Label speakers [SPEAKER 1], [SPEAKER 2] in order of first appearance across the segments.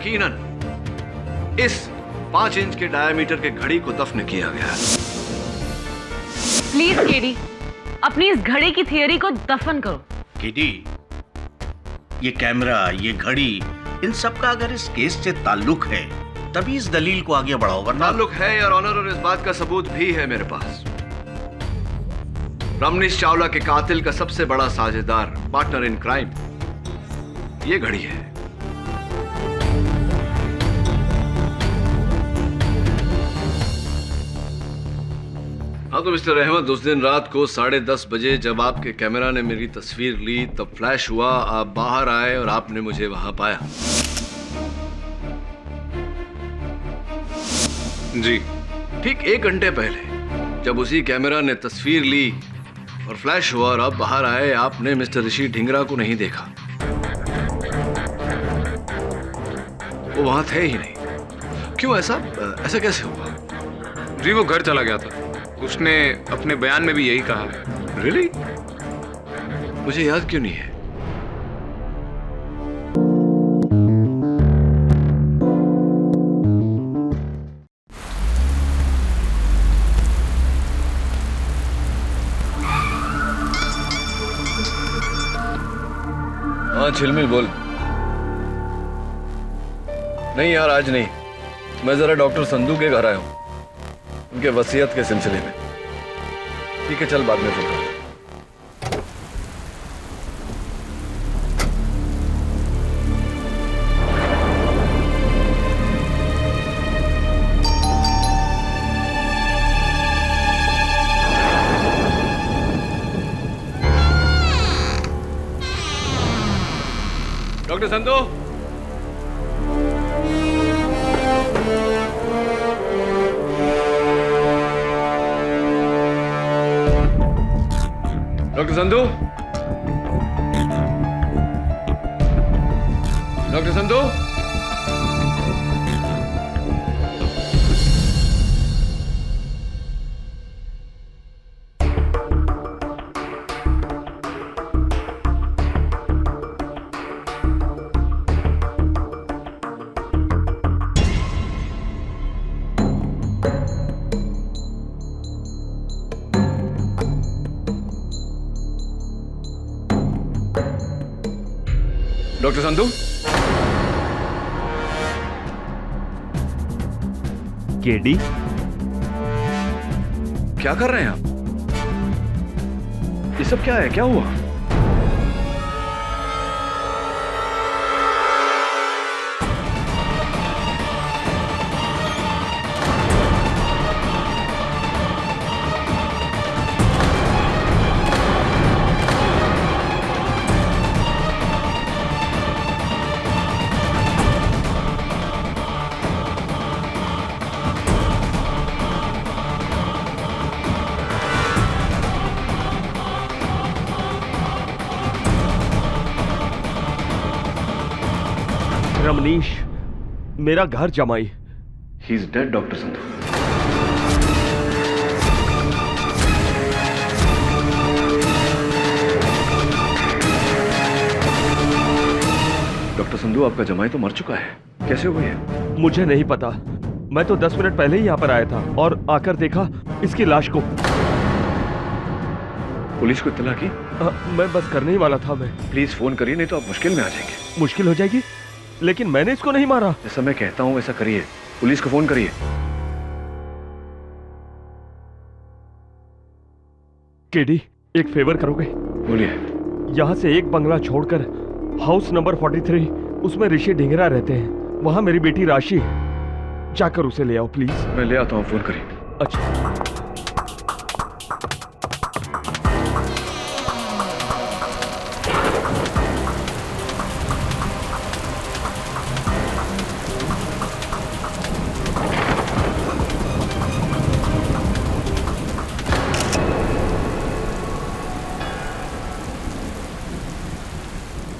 [SPEAKER 1] यकीनन इस 5 इंच के डायमीटर के घड़ी को दफन किया गया।
[SPEAKER 2] प्लीज केडी, अपनी इस घड़ी की थियरी को दफन करो।
[SPEAKER 3] केडी, ये कैमरा, ये घड़ी, इन सब का अगर इस केस से ताल्लुक है तभी इस दलील को आगे बढ़ाओ, वरना
[SPEAKER 1] ताल्लुक है योर ऑनर, और इस बात का सबूत भी है मेरे पास। रमनीश चावला के कातिल का सबसे बड़ा साझेदार, पार्टनर इन क्राइम, ये घड़ी है। हाँ तो मिस्टर अहमद, उस दिन रात को 10:30 बजे जब आपके कैमरा ने मेरी तस्वीर ली तब फ्लैश हुआ, आप बाहर आए और आपने मुझे वहां पाया।
[SPEAKER 4] जी।
[SPEAKER 1] ठीक 1 घंटे पहले जब उसी कैमरा ने तस्वीर ली और फ्लैश हुआ और आप बाहर आए, आपने मिस्टर ऋषि ढिंगरा को नहीं देखा। वो वहां थे ही नहीं। क्यों? ऐसा कैसे हुआ?
[SPEAKER 4] जी, वो घर चला गया था। उसने अपने बयान में भी यही कहा है।
[SPEAKER 1] रियली? मुझे याद क्यों नहीं है? हाँ झिलमिल बोल। नहीं यार, आज नहीं। मैं जरा डॉक्टर संधू के घर आया हूं, उनके वसीयत के सिलसिले में। ठीक है, चल बाद में फोन कर। Doctor Sandhu, doctor Sandhu, doctor Sandhu, doctor Sandhu.
[SPEAKER 5] KD,
[SPEAKER 1] क्या कर रहे हैं आप? ये सब क्या है? क्या हुआ?
[SPEAKER 5] रमनीश, मेरा घर जमाई।
[SPEAKER 1] He is dead doctor Sandhu. Doctor Sandhu, आपका जमाई तो मर चुका है। कैसे हुई है?
[SPEAKER 5] मुझे नहीं पता। मैं तो 10 मिनट पहले ही यहाँ पर आया था और आकर देखा इसकी लाश को।
[SPEAKER 1] पुलिस को इत्तला की?
[SPEAKER 5] मैं बस करने ही वाला था। मैं
[SPEAKER 1] प्लीज फोन करिए, नहीं तो आप मुश्किल में आ जाएंगे।
[SPEAKER 5] मुश्किल हो जाएगी? लेकिन मैंने इसको नहीं मारा।
[SPEAKER 1] जैसा मैं कहता हूं वैसा करिए, पुलिस को फोन करिए।
[SPEAKER 5] केडी, एक फेवर करोगे?
[SPEAKER 1] बोलिए।
[SPEAKER 5] यहाँ से एक बंगला छोड़कर हाउस नंबर 43, उसमें ऋषि ढिंगरा रहते हैं। वहां मेरी बेटी राशि है। जाकर उसे ले आओ प्लीज।
[SPEAKER 1] मैं ले आता हूँ, फोन करिए।
[SPEAKER 5] अच्छा।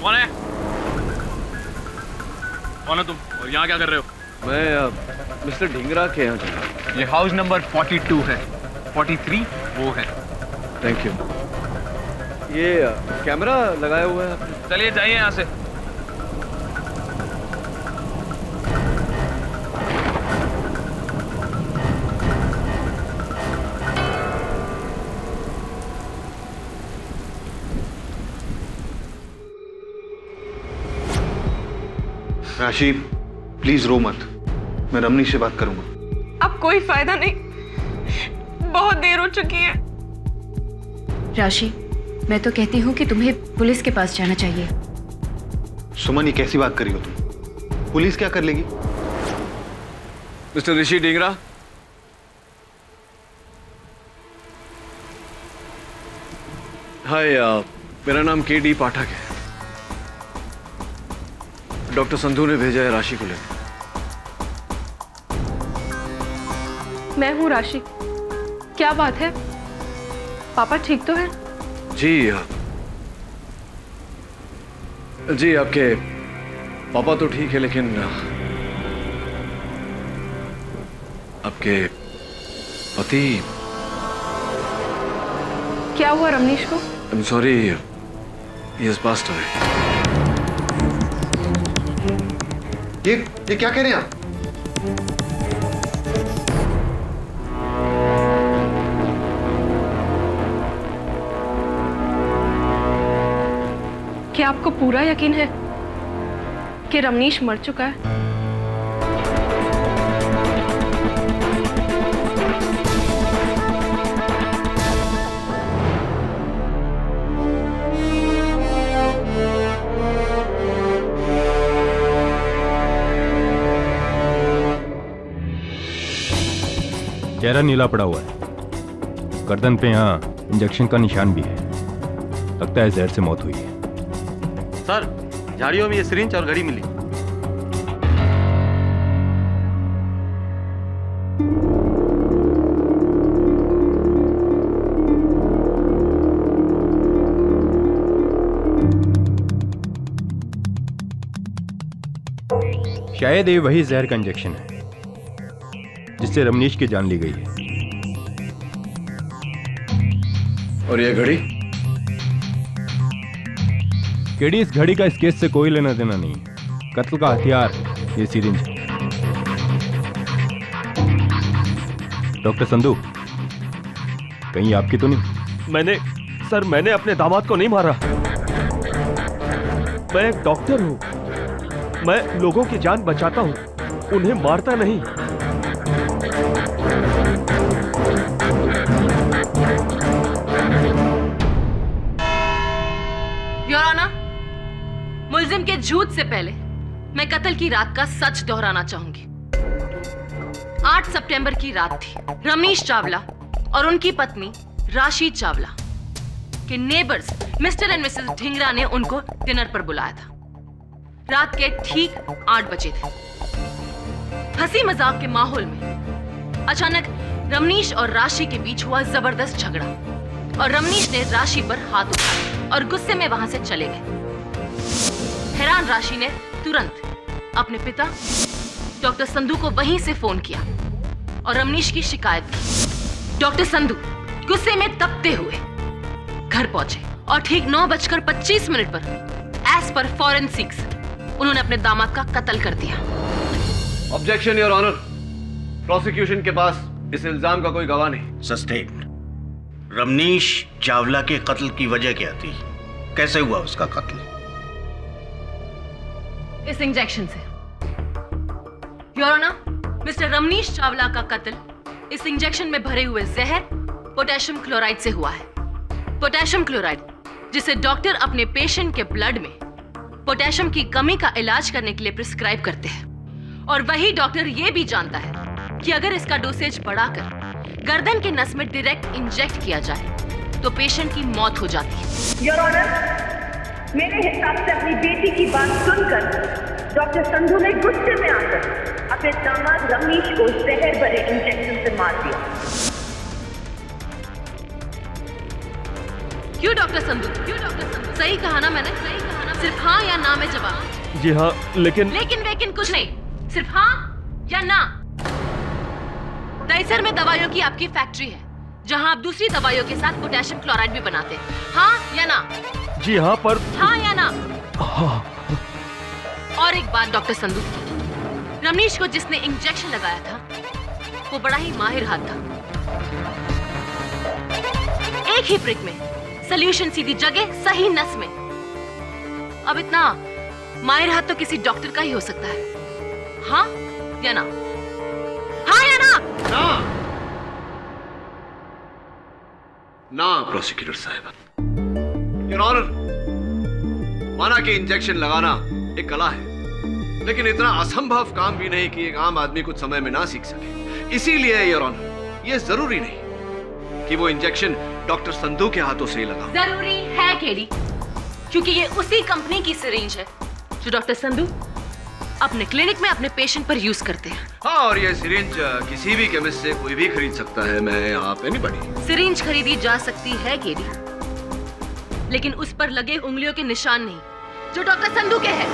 [SPEAKER 4] कौन है? कौन है तुम और यहाँ क्या कर रहे हो?
[SPEAKER 1] मैं मिस्टर ढिंगरा के यहाँ चला।
[SPEAKER 4] ये हाउस नंबर 42 है, 43 वो है।
[SPEAKER 1] Thank you. ये कैमरा लगाया हुआ है आपने?
[SPEAKER 4] चलिए जाइए यहाँ से।
[SPEAKER 6] राशि प्लीज रो मत, मैं रमनी से बात करूंगा।
[SPEAKER 7] अब कोई फायदा नहीं, बहुत देर हो चुकी है।
[SPEAKER 8] राशि, मैं तो कहती हूँ कि तुम्हें पुलिस के पास जाना चाहिए।
[SPEAKER 6] सुमन, ये कैसी बात करी हो तुम? पुलिस क्या कर लेगी?
[SPEAKER 1] मिस्टर ऋषि डिंगरा, हाय, मेरा नाम KD पाठक है। डॉक्टर संधू ने भेजा है राशि को लेकर।
[SPEAKER 7] मैं हूँ राशि। क्या बात है? पापा ठीक तो है?
[SPEAKER 1] जी आपके पापा तो ठीक है, लेकिन आपके पति।
[SPEAKER 7] क्या हुआ रमनीश को?
[SPEAKER 1] I'm sorry, he has passed away.
[SPEAKER 6] ये क्या कह रहे हैं आप?
[SPEAKER 7] क्या आपको पूरा यकीन है कि रमनीश मर चुका है?
[SPEAKER 9] चेहरा नीला पड़ा हुआ है, गर्दन पे यहाँ इंजेक्शन का निशान भी है। लगता है जहर से मौत हुई है।
[SPEAKER 10] सर, झाड़ियों में ये सिरिंज और घड़ी मिली।
[SPEAKER 9] शायद ये वही जहर का इंजेक्शन है जिससे रमनीश की जान ली गई है।
[SPEAKER 1] और ये घड़ी?
[SPEAKER 9] केडी, इस घड़ी का इस केस से कोई लेना देना नहीं है। कत्ल का हथियार ये सिरिंज है। डॉक्टर संधू, कहीं आपकी तो नहीं?
[SPEAKER 5] मैंने अपने दामाद को नहीं मारा। मैं एक डॉक्टर हूं, मैं लोगों की जान बचाता हूं, उन्हें मारता नहीं।
[SPEAKER 2] योर ऑनर, मुल्जिम के झूठ से पहले मैं कत्ल की रात का सच दोहराना चाहूंगी। 8 सितंबर की रात थी। रमनीश चावला और उनकी पत्नी राशि चावला के neighbours mister and Mrs Dhingra ने उनको डिनर पर बुलाया था। रात के ठीक 8 बजे थे। हंसी मजाक के माहौल में अचानक रमनीश और राशि के बीच हुआ जबरदस्त झगड़ा और रमनीश ने राशि पर हाथ उठाया और गुस्से में वहां से चले गए। हैरान राशि ने तुरंत अपने पिता डॉक्टर संधू को वहीं से फोन किया और रमनीश की शिकायत की। डॉक्टर संधू गुस्से में तपते हुए घर पहुंचे और ठीक 9:25 पर एज पर फॉरेंसिक्स उन्होंने अपने दामाद का कत्ल कर दिया।
[SPEAKER 1] ऑब्जेक्शन योर ऑनर, प्रोसिक्यूशन के पास इस इल्जाम का कोई गवाह नहीं।
[SPEAKER 3] सस्टेन। रमनीश चावला के कत्ल की वजह क्या थी? कैसे हुआ उसका कत्ल?
[SPEAKER 2] इस इंजेक्शन से। Your honour, mister Ramnish Chawla का कत्ल इस इंजेक्शन में भरे हुए जहर पोटेशियम क्लोराइड से हुआ है। पोटेशियम क्लोराइड जिसे डॉक्टर अपने पेशेंट के ब्लड में पोटेशियम की कमी का इलाज करने के लिए प्रिस्क्राइब करते हैं और वही डॉक्टर यह भी जानता है कि अगर इसका डोसेज बढ़ाकर गर्दन के नस में डायरेक्ट इंजेक्ट किया जाए तो पेशेंट की मौत हो जाती है।
[SPEAKER 11] योर ऑनर, मेरे हिसाब से अपनी बेटी की बात सुनकर डॉक्टर संधू ने गुस्से में आकर अपने दामाद रमनीश को जहर भरे इंजेक्शन से मार दिया।
[SPEAKER 2] क्यों डॉक्टर संधू? सही कहा ना मैंने? सिर्फ हाँ या ना में जवाब।
[SPEAKER 5] जी हाँ, लेकिन
[SPEAKER 2] वेकिन कुछ नहीं, सिर्फ हाँ या ना। दहीसर में दवाइयों की आपकी फैक्ट्री है जहां आप दूसरी दवाइयों के साथ पोटेशियम क्लोराइड भी बनाते हैं। हाँ या ना?
[SPEAKER 5] जी हाँ, पर
[SPEAKER 2] हाँ या ना?
[SPEAKER 5] हाँ।
[SPEAKER 2] और एक बात डॉक्टर संधू, रमनीश को जिसने इंजेक्शन लगाया था वो बड़ा ही माहिर हाथ था। एक ही प्रिक में सॉल्यूशन सीधी जगह सही नस में। अब इतना माहिर हाथ तो किसी डॉक्टर का ही हो सकता है। हाँ या ना? हाँ या ना?
[SPEAKER 1] ना प्रोसिक्यूटर साहब। योर ऑनर, माना कि इंजेक्शन लगाना एक कला है, लेकिन इतना असंभव काम भी नहीं कि एक आम आदमी कुछ समय में ना सीख सके। इसीलिए योर ऑनर, ये जरूरी नहीं कि वो इंजेक्शन डॉक्टर संधू के हाथों से ही लगा।
[SPEAKER 2] जरूरी है केडी, क्योंकि ये उसी कंपनी की सिरिंज है जो डॉक्टर संधू अपने क्लिनिक में अपने पेशेंट पर यूज करते हैं।
[SPEAKER 1] हाँ, और ये सिरिंज किसी भी केमिस्ट से कोई भी खरीद सकता है, मैं, आप, एनीबॉडी।
[SPEAKER 2] सिरिंज खरीदी जा सकती है केडी, लेकिन उस पर लगे उंगलियों के निशान नहीं जो डॉक्टर संधू के हैं।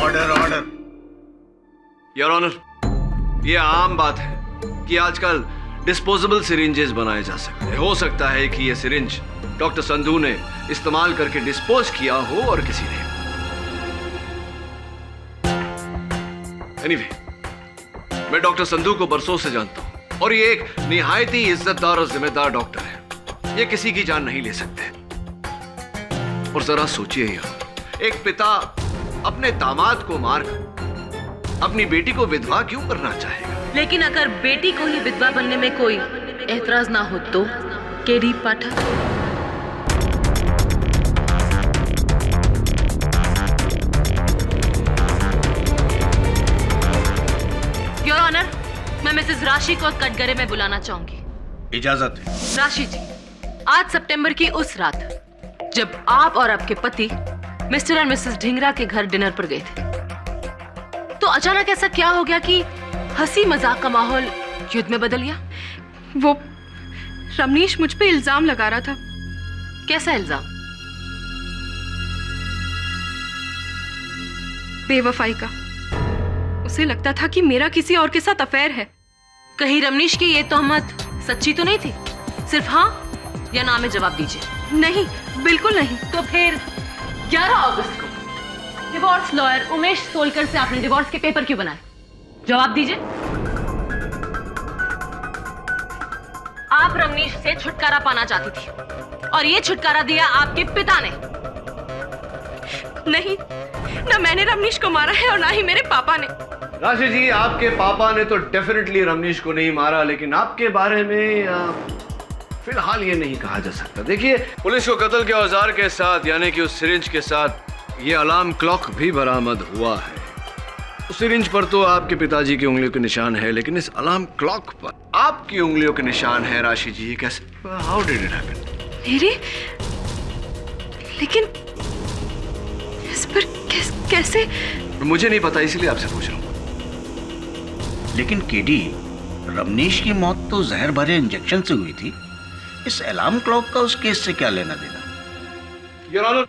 [SPEAKER 3] Order order.
[SPEAKER 1] योर ऑनर, ये आम बात है कि आजकल डिस्पोजेबल सिरिंजेस बनाए जा सकते हैं। हो सकता है कि ये सिरिंज डॉक्टर संधू ने इस्तेमाल करके डिस्पोज किया हो और किसी ने। एनीवे, मैं डॉक्टर संधू को बरसों से जानता हूं और ये एक निहायत ही इज्जतदार और जिम्मेदार डॉक्टर है। ये किसी की जान नहीं ले सकते। और जरा सोचिए यार, एक पिता अपने दामाद को मारकर अपनी बेटी को विधवा क्यों करना चाहेगा?
[SPEAKER 2] लेकिन अगर बेटी को ही विधवा बनने में कोई एतराज ना हो तो केडी पाठक। योर ऑनर, मैं मिसेस राशि को कटघरे में बुलाना चाहूंगी।
[SPEAKER 3] इजाजत है।
[SPEAKER 2] राशि जी, आज सितंबर की उस रात जब आप और आपके पति मिस्टर और मिसेस ढिंगरा के घर डिनर पर गए थे, तो अचानक ऐसा क्या हो गया कि हंसी मजाक का माहौल युद्ध में बदल गया?
[SPEAKER 7] वो रमनीश मुझ पे इल्जाम लगा रहा था।
[SPEAKER 2] कैसा इल्जाम?
[SPEAKER 7] बेवफाई का। उसे लगता था कि मेरा किसी और के साथ अफेयर है।
[SPEAKER 2] कहीं रमनीश की ये तोहमत सच्ची तो नहीं थी? सिर्फ हाँ या ना में जवाब दीजिए।
[SPEAKER 7] नहीं, बिल्कुल नहीं।
[SPEAKER 2] तो फिर 11 अगस्त को डिवोर्स लॉयर उमेश सोलकर से आपने डिवोर्स के पेपर क्यों बनाए? जवाब दीजिए। आप रमनीश से छुटकारा पाना चाहती थी और ये छुटकारा दिया आपके पिता ने।
[SPEAKER 7] नहीं, ना मैंने रमनीश को मारा है और ना ही मेरे पापा ने।
[SPEAKER 1] राशि जी, आपके पापा ने तो डेफिनेटली रमनीश को नहीं मारा, लेकिन आपके बारे में फिलहाल ये नहीं कहा जा सकता। देखिए, पुलिस को कत्ल के औजार के साथ यानी कि उस सिरिंज के साथ ये अलार्म क्लॉक भी बरामद हुआ है। उस सिरिंज पर तो आपके पिताजी की उंगलियों के निशान है, लेकिन इस अलार्म क्लॉक पर आपकी उंगलियों के निशान है। राशि जी, कैसे? How did it happen?
[SPEAKER 7] मेरे? लेकिन इस पर कैसे?
[SPEAKER 1] मुझे नहीं पता, इसलिए आपसे पूछ रहा हूँ।
[SPEAKER 3] लेकिन केडी, रमनीश की मौत तो जहर भरे इंजेक्शन से हुई थी। इस अलार्म क्लॉक का उस केस से क्या लेना देना?
[SPEAKER 1] योर ऑनर,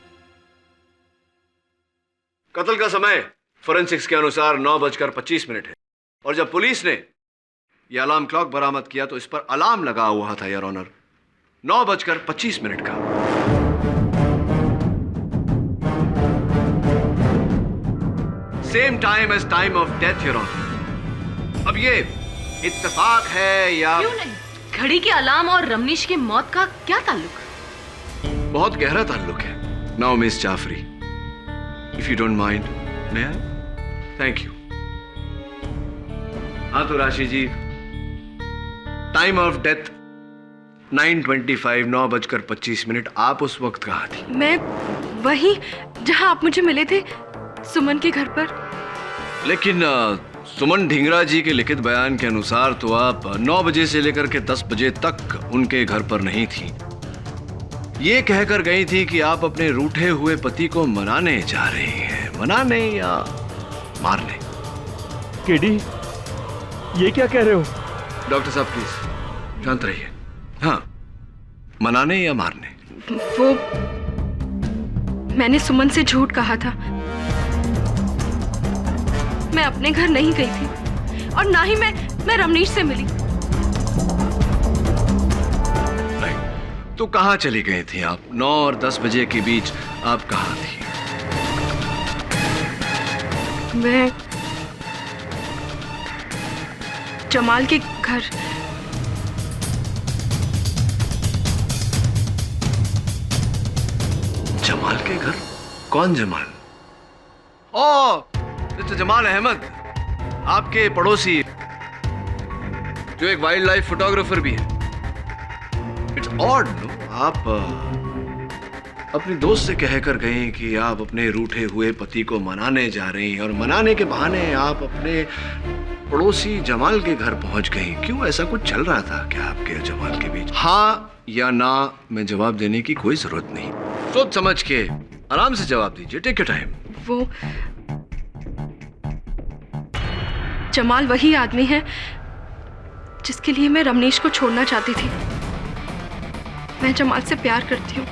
[SPEAKER 1] कत्ल का समय फोरेंसिक्स के अनुसार 9:25 है और जब पुलिस ने यह अलार्म क्लॉक बरामद किया तो इस पर अलार्म लगा हुआ था योर ऑनर 9:25 का। Same time as time of death your honour. अब ये इत्तेफाक है या?
[SPEAKER 2] क्यों नहीं? घड़ी के अलार्म और रमनीश की मौत का क्या ताल्लुक?
[SPEAKER 1] बहुत गहरा ताल्लुक है। Now miss Jafri, if you don't mind, may I? Thank you. हाँ तो राशि जी, टाइम ऑफ डेथ 9:25, 9:25। आप उस वक्त कहाँ थी?
[SPEAKER 7] मैं वहीं जहां आप मुझे मिले थे, सुमन के घर पर।
[SPEAKER 1] लेकिन सुमन ढिंगरा जी के लिखित बयान के अनुसार तो आप 9 बजे से लेकर के 10 बजे तक उनके घर पर नहीं थी। ये कहकर गई थी कि आप अपने रूठे हुए पति को मनाने जा रही हैं। मनाने या मारने?
[SPEAKER 5] केडी, ये क्या कह रहे हो?
[SPEAKER 1] डॉक्टर साहब प्लीज शांत रहिए। हाँ, मनाने या मारने?
[SPEAKER 7] वो मैंने सुमन से झूठ कहा था। मैं अपने घर नहीं गई थी और ना ही मैं रमनीश से मिली।
[SPEAKER 1] नहीं, तो कहाँ चली गई थी आप? 9 और 10 बजे के बीच आप कहाँ थी?
[SPEAKER 7] मैं जमाल के घर।
[SPEAKER 1] जमाल के घर? कौन जमाल? ओ, मिस्टर जमाल अहमद, आपके पड़ोसी, जो एक वाइल्ड लाइफ फोटोग्राफर भी है। इट्स ऑड नो, आप अपनी दोस्त से कहकर गए कि आप अपने रूठे हुए पति को मनाने जा रही हैं और मनाने के बहाने आप अपने पड़ोसी जमाल के घर पहुंच गई। क्यों, ऐसा कुछ चल रहा था क्या आपके और जमाल के बीच? हाँ या ना में जवाब देने की कोई जरूरत नहीं, सोच समझ के आराम से जवाब दीजिए, टेक योर टाइम।
[SPEAKER 7] वो जमाल वही आदमी है जिसके लिए मैं रमनीश को छोड़ना चाहती थी। मैं जमाल से प्यार करती हूँ।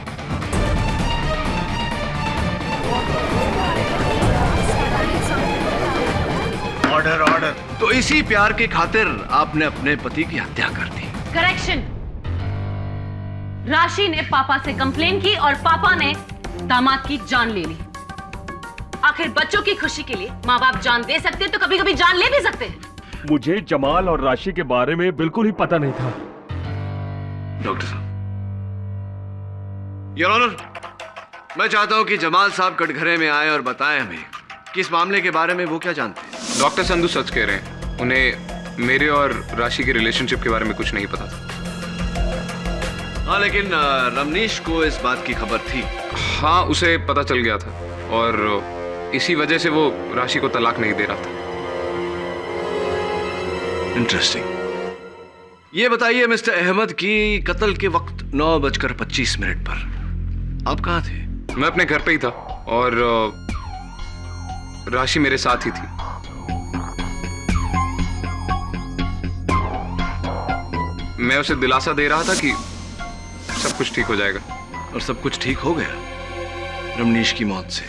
[SPEAKER 3] Order order.
[SPEAKER 1] तो इसी प्यार की खातिर आपने अपने पति की हत्या कर दी।
[SPEAKER 2] करेक्शन, राशि ने पापा से कंप्लेन की और पापा ने दामाद की जान ले ली। आखिर बच्चों की खुशी के लिए माँ बाप जान दे सकते हैं तो कभी कभी जान ले भी सकते हैं।
[SPEAKER 5] मुझे जमाल और राशि के बारे में बिल्कुल ही पता नहीं था।
[SPEAKER 1] डॉक्टर साहब, योर ऑनर, मैं चाहता हूं कि जमाल साहब कटघरे में आए और बताएं हमें कि इस मामले के बारे में वो क्या जानते हैं।
[SPEAKER 4] डॉक्टर संधू सच कह रहे हैं, उन्हें मेरे और राशि के रिलेशनशिप के बारे में कुछ नहीं पता था।
[SPEAKER 1] हाँ, लेकिन रमनीश को इस बात की खबर थी।
[SPEAKER 4] हाँ, उसे पता चल गया था और इसी वजह से वो राशि को तलाक नहीं दे रहा था।
[SPEAKER 1] इंटरेस्टिंग। ये बताइए मिस्टर अहमद की कत्ल के वक्त 9:25 पर आप कहाँ थे?
[SPEAKER 4] मैं अपने घर पे ही था और राशि मेरे साथ ही थी। मैं उसे दिलासा दे रहा था कि सब कुछ ठीक हो जाएगा।
[SPEAKER 1] और सब कुछ ठीक हो गया रमनीश की मौत से।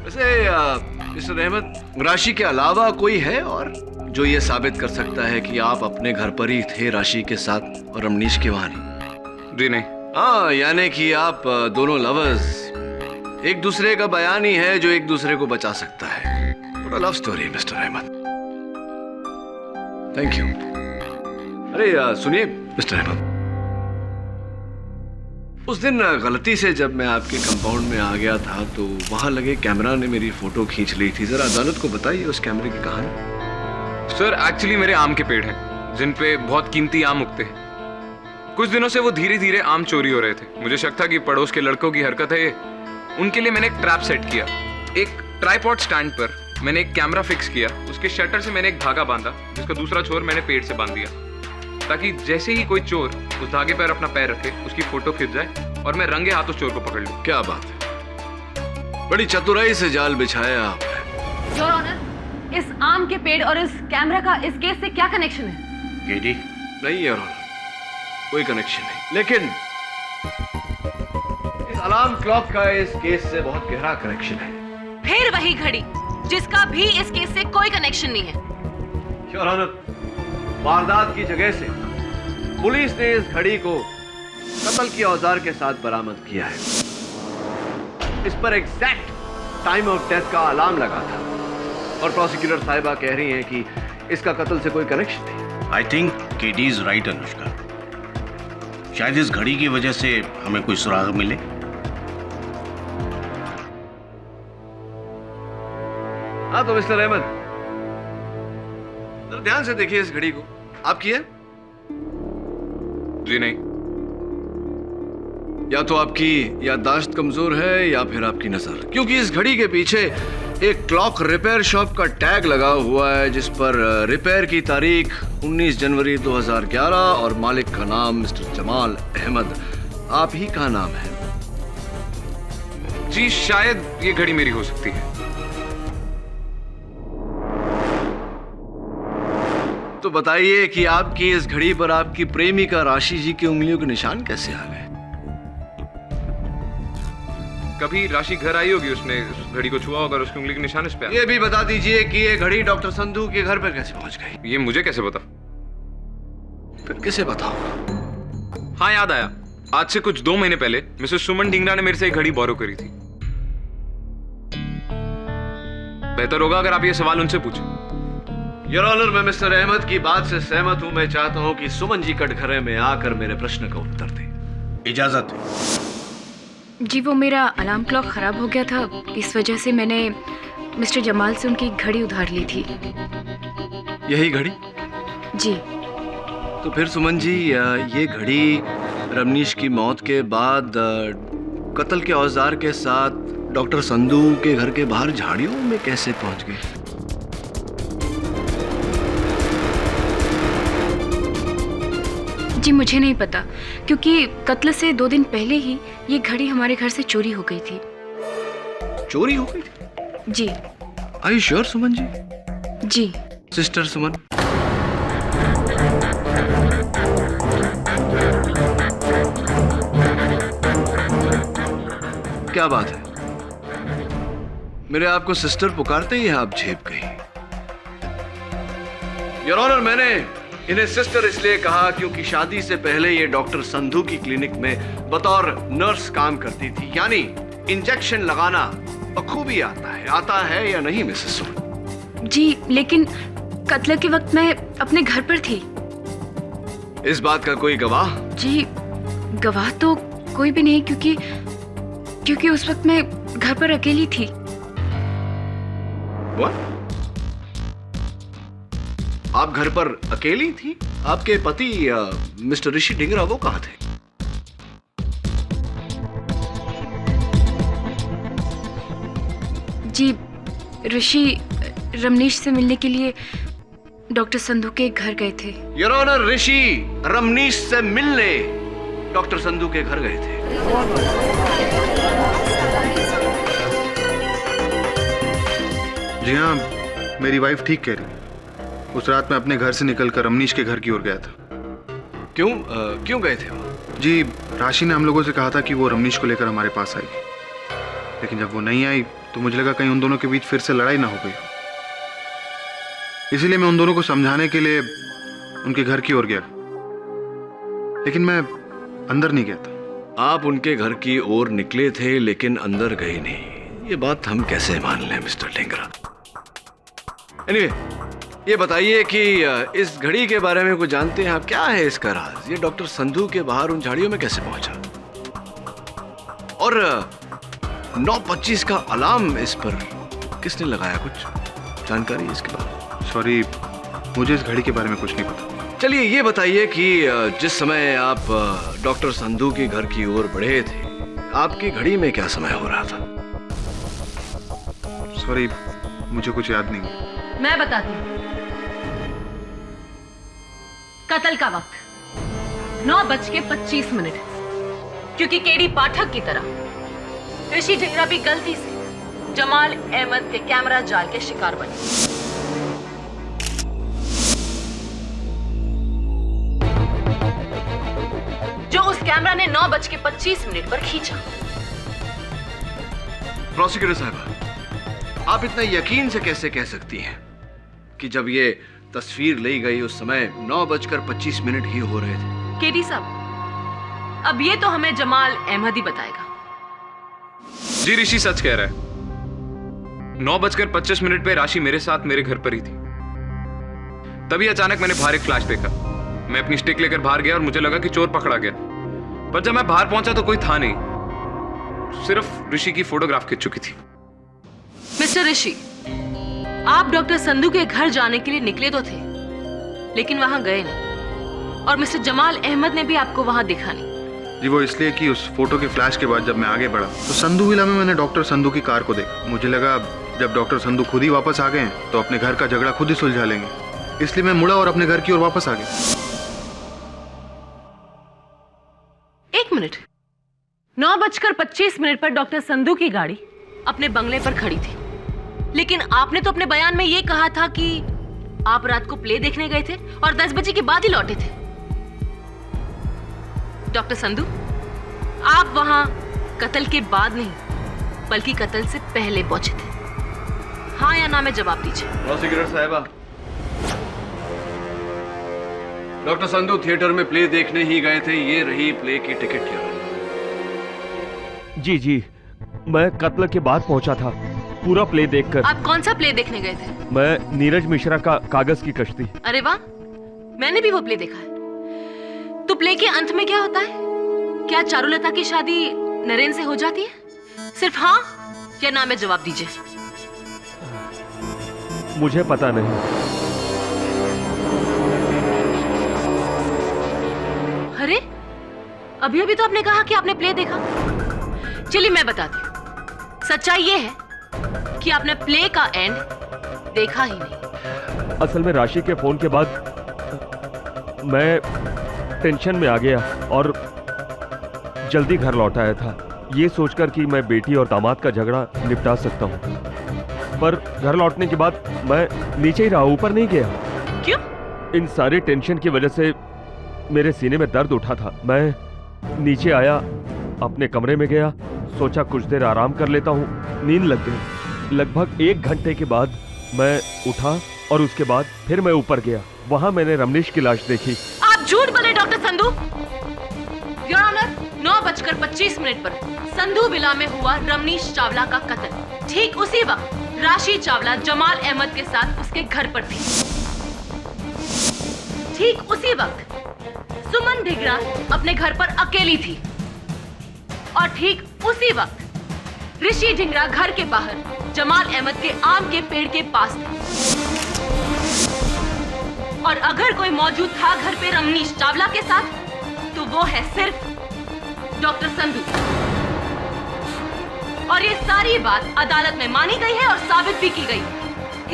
[SPEAKER 1] वैसे मिस्टर अहमद, राशि के अलावा कोई है और जो ये साबित कर सकता है कि आप अपने घर पर ही थे राशि के साथ और रमनीश के वहां नहीं?
[SPEAKER 4] जी नहीं।
[SPEAKER 1] हाँ, यानी कि आप दोनों लवर्स, एक दूसरे का बयान ही है जो एक दूसरे को बचा सकता है। पूरा love story mister Ahmed. Thank you. अरे सुनिए मिस्टर अहमद, उस दिन गलती से जब मैं आपके कंपाउंड में आ गया था तो वहां लगे कैमरा ने मेरी फोटो खींच ली थी। जरा अदालत को बताइए उस कैमरे की कहानी।
[SPEAKER 4] सर, एक्चुअली मेरे आम के पेड़ हैं जिन पे बहुत कीमती आम उगते हैं। कुछ दिनों से वो धीरे धीरे आम चोरी हो रहे थे। मुझे शक था कि पड़ोस के लड़कों की हरकत है ये। उनके लिए मैंने एक ट्रैप सेट किया। एक ट्राइपॉड स्टैंड पर मैंने एक कैमरा फिक्स किया। उसके शटर से मैंने एक धागा बांधा जिसका दूसरा छोर मैंने पेड़ से बांध दिया, ताकि जैसे ही कोई चोर उस धागे पर अपना पैर रखे उसकी फोटो खिंच जाए और मैं रंगे हाथ उस चोर को पकड़ लूं।
[SPEAKER 1] क्या बात है, बड़ी चतुराई से जाल बिछाया आपने।
[SPEAKER 2] योर ऑनर, इस आम के पेड़ और इस कैमरा का इस केस से क्या कनेक्शन है?
[SPEAKER 3] केडी?
[SPEAKER 1] नहीं योर ऑनर, कोई कनेक्शन नहीं, लेकिन इस अलार्म क्लॉक का इस केस से बहुत गहरा कनेक्शन है।
[SPEAKER 2] फिर वही घड़ी जिसका भी इस केस से कोई कनेक्शन नहीं है।
[SPEAKER 1] योर ऑनर, वारदात की जगह से पुलिस ने इस घड़ी को कत्ल के औजार के साथ बरामद किया है। इस पर एग्जैक्ट टाइम ऑफ डेथ का अलार्म लगा था और प्रोसिक्यूटर साहिबा कह रही हैं कि इसका कत्ल से कोई कनेक्शन नहीं।
[SPEAKER 3] I think KD is right Anushka. शायद इस घड़ी की वजह से हमें कोई सुराग मिले।
[SPEAKER 1] हाँ तो मिस्टर अहमद, ध्यान से देखिए इस घड़ी को। आपकी है?
[SPEAKER 4] जी नहीं।
[SPEAKER 1] या तो आपकी याददाश्त कमजोर है या फिर आपकी नजर, क्योंकि इस घड़ी के पीछे एक क्लॉक रिपेयर शॉप का टैग लगा हुआ है जिस पर रिपेयर की तारीख 19 जनवरी 2011 और मालिक का नाम मिस्टर जमाल अहमद आप ही का नाम है।
[SPEAKER 4] जी, शायद ये घड़ी मेरी हो सकती है।
[SPEAKER 1] तो बताइए कि आपकी इस घड़ी पर आपकी प्रेमिका राशि जी की उंगलियों के निशान कैसे आ गए?
[SPEAKER 4] कभी राशि घर आई होगी, उसने उस घड़ी को छुआ होगा और उसकी उंगली के निशान इस पे।
[SPEAKER 1] ये भी बता दीजिए कि ये घड़ी डॉक्टर संधू के घर पर कैसे पहुंच गई?
[SPEAKER 4] ये मुझे कैसे पता?
[SPEAKER 1] फिर किसे बताओ?
[SPEAKER 4] हाँ, याद आया। आज से कुछ 2 महीने पहले मिसेस सुमन ढींगरा ने मेरे से एक घड़ी बोरो करी थी। बेहतर होगा अगर आप ये सवाल उनसे पूछें।
[SPEAKER 1] योर ऑनर, मैं मिस्टर अहमद की बात से सहमत हूं। मैं चाहता हूं कि सुमन जी कटघरे में आकर मेरे प्रश्न का उत्तर दें।
[SPEAKER 3] इजाजत है।
[SPEAKER 8] जी वो मेरा अलार्म क्लॉक ख़राब हो गया था, इस वजह से मैंने मिस्टर जमाल से उनकी घड़ी उधार ली थी।
[SPEAKER 1] यही घड़ी?
[SPEAKER 8] जी।
[SPEAKER 1] तो फिर सुमन जी, ये घड़ी रमनीश की मौत के बाद कत्ल के औजार के साथ डॉक्टर संधू के घर के बाहर झाड़ियों में कैसे पहुंच गई?
[SPEAKER 8] जी मुझे नहीं पता, क्योंकि कत्ल से 2 दिन पहले ही ये घड़ी हमारे घर से चोरी हो गई थी।
[SPEAKER 1] चोरी हो गई थी?
[SPEAKER 8] जी।
[SPEAKER 1] Are you sure Suman ji?
[SPEAKER 8] जी।
[SPEAKER 1] सिस्टर सुमन, क्या बात है? मेरे आपको सिस्टर पुकारते ही आप झेप गई। योर ऑनर, मैंने इन्हें सिस्टर इसलिए कहा क्योंकि शादी से पहले ये डॉक्टर संधू की क्लिनिक में बतौर नर्स काम करती थी। यानी इंजेक्शन लगाना बखूबी आता है या नहीं मिसेस सुमन?
[SPEAKER 8] जी, लेकिन कत्ल के वक्त मैं अपने घर पर थी।
[SPEAKER 1] इस बात का कोई गवाह?
[SPEAKER 8] जी गवाह तो कोई भी नहीं, क्योंकि उस वक्त मैं घर पर अकेली थी।
[SPEAKER 1] What? आप घर पर अकेली थी? आपके पति मिस्टर ऋषि ढिंगरा वो कहाँ थे?
[SPEAKER 8] जी ऋषि रमनीश से मिलने के लिए डॉक्टर संधू के घर गए थे।
[SPEAKER 1] योर ऑनर, ऋषि रमनीश से मिलने डॉक्टर संधू के घर गए थे।
[SPEAKER 6] जी हाँ, मेरी वाइफ ठीक कह रही है। उस रात मैं अपने घर से निकलकर रमनीश के घर की ओर गया था।
[SPEAKER 1] क्यों गए थे वो?
[SPEAKER 6] जी, राशि ने हम लोगों से कहा था कि वो रमनीश को लेकर हमारे पास आएगी, लेकिन जब वो नहीं आई तो मुझे लगा कहीं उन दोनों के बीच फिर से लड़ाई ना हो गई। इसीलिए मैं उन दोनों को समझाने के लिए उनके घर की ओर गया, लेकिन मैं अंदर नहीं गया था।
[SPEAKER 1] आप उनके घर की ओर निकले थे लेकिन अंदर गए नहीं, ये बात हम कैसे मान लें मिस्टर ढिंगरा? एनीवे, ये बताइए कि इस घड़ी के बारे में कुछ जानते हैं आप? क्या है इसका राज? ये डॉक्टर संधू के बाहर उन झाड़ियों में कैसे पहुंचा? और 9:25 का अलार्म इस पर किसने लगाया? कुछ जानकारी है इसके बारे?
[SPEAKER 6] सॉरी, मुझे इस घड़ी के बारे में कुछ नहीं पता।
[SPEAKER 1] चलिए ये बताइए कि जिस समय आप डॉक्टर संधू के घर की ओर बढ़े थे, आपकी घड़ी में क्या समय हो रहा था?
[SPEAKER 6] सॉरी, मुझे कुछ याद नहीं।
[SPEAKER 2] मैं बताती हूँ। कत्ल का वक्त 9:25, क्योंकि केडी पाठक की तरह ऋषि ढिंगरा भी गलती से जमाल अहमद के कैमरा जाल के शिकार बने। जो उस कैमरा ने 9:25 पर खींचा।
[SPEAKER 1] प्रोसिक्यूटर साहब, आप इतना यकीन से कैसे कह सकती हैं कि जब ये तस्वीर ली गई उस समय 9:25 ही हो रहे थे?
[SPEAKER 2] केडी साहब, अब ये तो हमें जमाल अहमद ही बताएगा।
[SPEAKER 4] जी ऋषि सच कह रहा है। 9:25 पे राशि मेरे साथ मेरे घर पर ही थी। तभी अचानक मैंने बाहर एक फ्लैश देखा। मैं अपनी स्टिक लेकर बाहर गया और मुझे लगा कि चोर पकड़ा गया, पर जब मैं बाहर पहुंचा तो कोई था नहीं, सिर्फ ऋषि की फोटोग्राफ खिंच चुकी थी।
[SPEAKER 2] मिस्टर ऋषि, आप डॉक्टर संधू के घर जाने के लिए निकले तो थे, लेकिन वहां गए नहीं, और मिस्टर जमाल अहमद ने भी आपको वहां देखा नहीं।
[SPEAKER 6] जी वो इसलिए कि उस फोटो के फ्लैश के बाद जब मैं आगे बढ़ा तो संधू विला में मैंने डॉक्टर संधू की कार को देखा। मुझे लगा जब डॉक्टर संधू खुद ही वापस आ गए हैं तो अपने घर का झगड़ा खुद ही सुलझा लेंगे, इसलिए मैं मुड़ा और अपने घर की ओर वापस आ गया।
[SPEAKER 2] 1 मिनट, 9:25 पर डॉक्टर संधू की गाड़ी अपने बंगले पर खड़ी थी, लेकिन आपने तो अपने बयान में यह कहा था कि आप रात को प्ले देखने गए थे और 10 बजे के बाद ही लौटे थे। डॉक्टर संधू, आप वहां कत्ल के बाद नहीं बल्कि कत्ल से पहले पहुंचे थे। हाँ या ना में जवाब दीजिए।
[SPEAKER 1] प्रोसिक्यूटर साहिबा, डॉक्टर संधू थिएटर में प्ले देखने ही गए थे, ये रही प्ले की टिकट क्या?
[SPEAKER 5] जी, मैं कत्ल के बाद पहुंचा था, पूरा प्ले देखकर।
[SPEAKER 2] आप कौन सा प्ले देखने गए थे?
[SPEAKER 5] मैं नीरज मिश्रा का कागज की कश्ती।
[SPEAKER 2] अरे वाह, मैंने भी वो प्ले देखा है। तो प्ले के अंत में क्या होता है? क्या चारुलता की शादी नरेन से हो जाती है? सिर्फ हाँ या ना में जवाब दीजिए।
[SPEAKER 5] मुझे पता नहीं।
[SPEAKER 2] अरे अभी अभी तो आपने कहा कि आपने प्ले देखा। चलिए मैं बताती हूँ। सच्चाई ये है कि आपने प्ले का एंड देखा ही नहीं।
[SPEAKER 5] असल में राशि के फोन के बाद मैं टेंशन में आ गया और जल्दी घर लौट आया था, ये सोचकर कि मैं बेटी और दामाद का झगड़ा निपटा सकता हूँ। पर घर लौटने के बाद मैं नीचे ही रहा, ऊपर नहीं गया।
[SPEAKER 2] क्यों?
[SPEAKER 5] इन सारे टेंशन की वजह से मेरे सीने में दर्द उठा था। मैं नीचे आया, अपने कमरे में गया, सोचा कुछ देर आराम कर लेता हूँ। नींद लग गई। लगभग 1 घंटे के बाद मैं उठा और उसके बाद फिर मैं ऊपर गया। वहां मैंने रमनीश की लाश देखी।
[SPEAKER 2] आप झूठ बोले डॉक्टर संधू। योर ऑनर, 9:25 पर संधू विला में हुआ रमनीश चावला का कत्ल। ठीक उसी वक्त राशि चावला जमाल अहमद के साथ उसके घर पर थी। ठीक उसी वक्त सुमन ढिगरा अपने घर पर अकेली थी और ठीक उसी वक्त ऋषि ढिंगरा घर के बाहर जमाल अहमद के आम के पेड़ के पास था। और अगर कोई मौजूद था घर पे रमनीश चावला के साथ तो वो है सिर्फ डॉक्टर संधू। और ये सारी बात अदालत में मानी गई है और साबित भी की गई।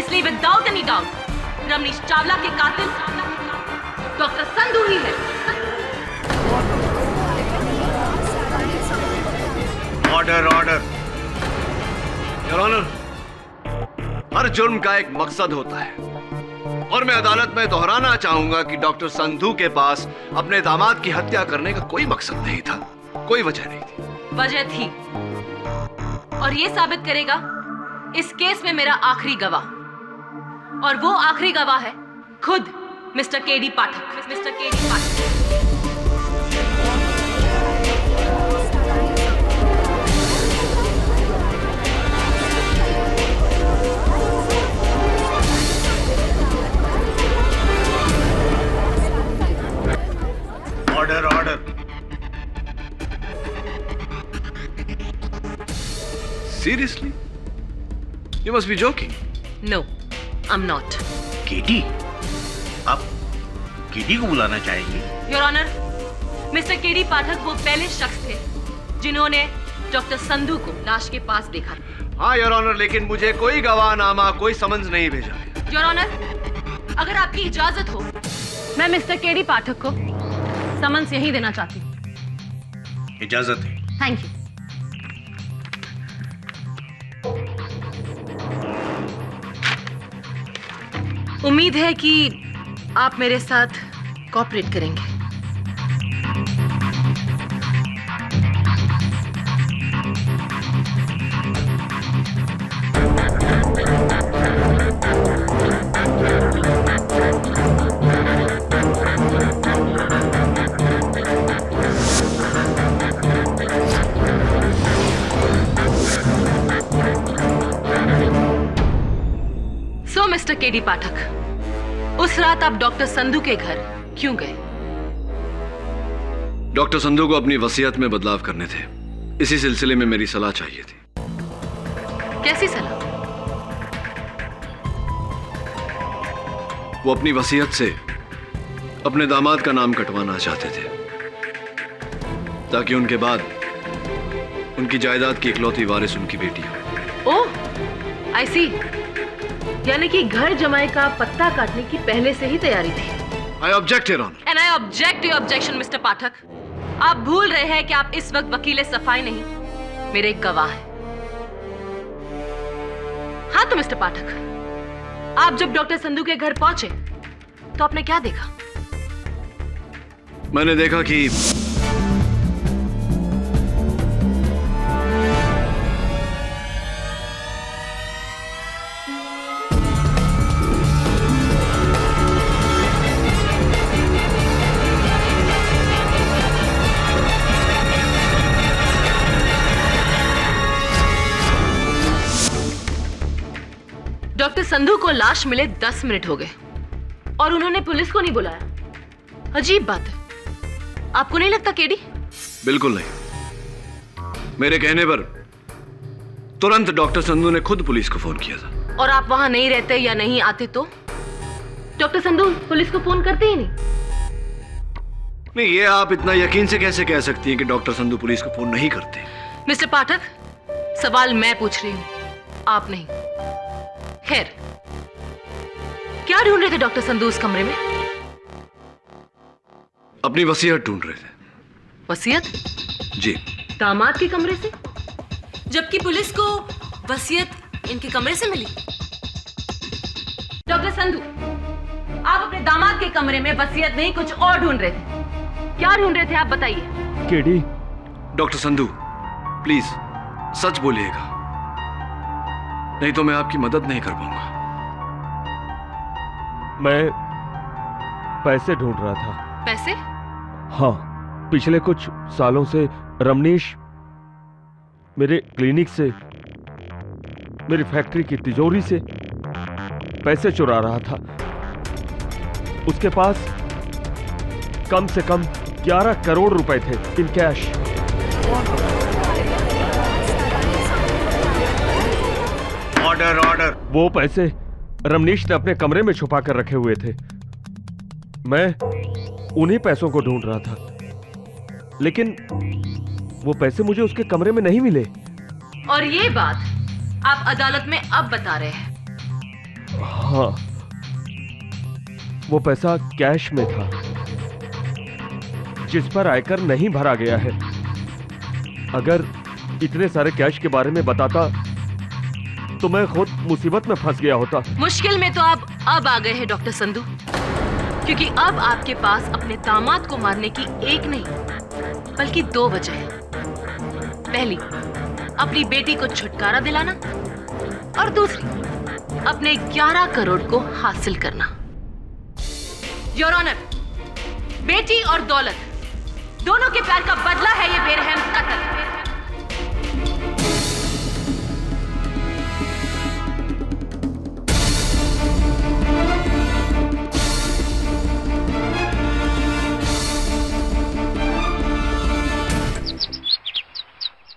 [SPEAKER 2] इसलिए without any doubt Ramnish Chawla के कातिल डॉक्टर संधू ही है।
[SPEAKER 3] Order order.
[SPEAKER 1] योर ऑनर, हर जुर्म का एक मकसद होता है और मैं अदालत में दोहराना चाहूंगा कि डॉक्टर संधू के पास अपने दामाद की हत्या करने का कोई मकसद नहीं था, कोई वजह नहीं थी।
[SPEAKER 2] वजह थी और ये साबित करेगा इस केस में मेरा आखिरी गवाह, और वो आखिरी गवाह है खुद mister KD Pathak. Mister KD Pathak.
[SPEAKER 3] Order order.
[SPEAKER 1] Seriously? You must be joking.
[SPEAKER 2] No, I'm not.
[SPEAKER 3] KD? आप केडी को बुलाना चाहेंगे?
[SPEAKER 2] योर ऑनर, मिस्टर केडी पाठक वो पहले शख्स थे जिन्होंने डॉक्टर संधू को लाश के पास देखा।
[SPEAKER 1] हाँ योर ऑनर, लेकिन मुझे कोई गवाहनामा, कोई समन्स नहीं भेजा है।
[SPEAKER 2] योर ऑनर, अगर आपकी इजाजत हो मैं मिस्टर केडी पाठक को समन्स यही देना चाहती हूँ।
[SPEAKER 3] इजाजत है।
[SPEAKER 2] Thank you. उम्मीद है कि आप मेरे साथ कोऑपरेट करेंगे। सो मिस्टर केडी पाठक, उस रात आप डॉक्टर संधू के घर क्यों गए?
[SPEAKER 1] डॉक्टर संधू को अपनी वसीयत में बदलाव करने थे, इसी सिलसिले में मेरी सलाह चाहिए थी।
[SPEAKER 2] कैसी सलाह?
[SPEAKER 1] वो अपनी वसीयत से अपने दामाद का नाम कटवाना चाहते थे ताकि उनके बाद उनकी जायदाद की इकलौती वारिस उनकी बेटी हो।
[SPEAKER 2] ओह, आई सी। यानी कि घर जमाई का पत्ता काटने की पहले से ही तैयारी थी।
[SPEAKER 1] I object, Your Honor.
[SPEAKER 2] And I object to your objection, mister Pathak. आप भूल रहे हैं कि आप इस वक्त वकील सफाई नहीं, मेरे एक गवाह हैं। हाँ तो मिस्टर पाठक, आप जब डॉक्टर संधू के घर पहुंचे तो आपने क्या देखा?
[SPEAKER 1] मैंने देखा कि
[SPEAKER 2] डॉक्टर संधू को लाश मिले 10 मिनट हो गए और उन्होंने पुलिस को नहीं बुलाया। अजीब बात है, आपको नहीं लगता केडी?
[SPEAKER 1] बिल्कुल नहीं। मेरे कहने पर तुरंत डॉक्टर संधू ने खुद पुलिस को फोन किया था।
[SPEAKER 2] और आप वहां नहीं रहते या नहीं आते तो डॉक्टर संधू पुलिस को फोन करते ही नहीं।
[SPEAKER 1] नहीं, ये आप इतना यकीन से कैसे कह सकती हैं कि डॉक्टर संधू पुलिस को फोन नहीं करते?
[SPEAKER 2] मिस्टर पाठक, सवाल मैं पूछ रही हूं, आप नहीं। खैर, क्या ढूंढ रहे थे डॉक्टर संधू उस कमरे में?
[SPEAKER 1] अपनी वसीयत ढूंढ रहे थे।
[SPEAKER 2] वसीयत?
[SPEAKER 1] जी।
[SPEAKER 2] दामाद के कमरे से? जबकि पुलिस को वसीयत इनके कमरे से मिली। डॉक्टर संधू, आप अपने दामाद के कमरे में वसीयत नहीं कुछ और ढूंढ रहे थे। क्या ढूंढ रहे थे आप बताइए।
[SPEAKER 5] केडी।
[SPEAKER 1] डॉक्टर संधू, प्लीज सच बोलिएगा, नहीं तो मैं आपकी मदद नहीं कर पाऊंगा।
[SPEAKER 5] मैं पैसे ढूंढ रहा था।
[SPEAKER 2] पैसे?
[SPEAKER 5] हाँ, पिछले कुछ सालों से रमनीश मेरे क्लिनिक से, मेरी फैक्ट्री की तिजोरी से पैसे चुरा रहा था। उसके पास कम से कम 11 करोड़ रुपए थे इन कैश।
[SPEAKER 3] Order order.
[SPEAKER 5] वो पैसे रमनीश ने अपने कमरे में छुपा कर रखे हुए थे। मैं उन्हीं पैसों को ढूंढ रहा था, लेकिन वो पैसे मुझे उसके कमरे में नहीं मिले।
[SPEAKER 2] और ये बात आप अदालत में अब बता रहे हैं?
[SPEAKER 5] हाँ, वो पैसा कैश में था जिस पर आयकर नहीं भरा गया है। अगर इतने सारे कैश के बारे में बताता तो मैं खुद मुसीबत में फंस गया होता।
[SPEAKER 2] मुश्किल में तो आप अब आ गए हैं डॉक्टर संधू, क्योंकि अब आपके पास अपने दामाद को मारने की एक नहीं बल्कि 2 वजह है। पहली, अपनी बेटी को छुटकारा दिलाना, और दूसरी, अपने 11 करोड़ को हासिल करना। योर ऑनर, बेटी और दौलत दोनों के प्यार का बदला है ये बेरहम कत्ल।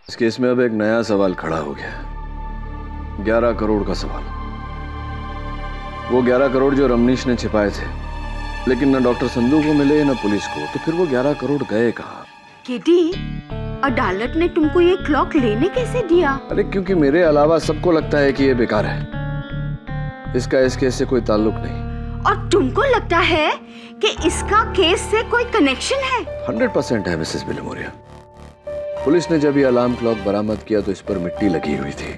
[SPEAKER 1] इस केस में अब एक नया सवाल खड़ा हो गया, 11 करोड़ का सवाल। वो 11 करोड़ जो रमनीश ने छिपाए थे, लेकिन न डॉक्टर संधू को मिले न पुलिस को, तो फिर वो 11 करोड़ गए कहाँ?
[SPEAKER 11] केडी, अदालत ने तुमको ये क्लॉक लेने कैसे दिया?
[SPEAKER 1] अरे क्योंकि मेरे अलावा सबको लगता है कि ये बेकार है, इसका इस केस से कोई ताल्लुक नहीं।
[SPEAKER 11] और तुमको लगता है कि इसका केस से कोई कनेक्शन है?
[SPEAKER 1] 100% है मिसेस बिलमोरिया। पुलिस ने जब ये अलार्म क्लॉक बरामद किया तो इस पर मिट्टी लगी हुई थी,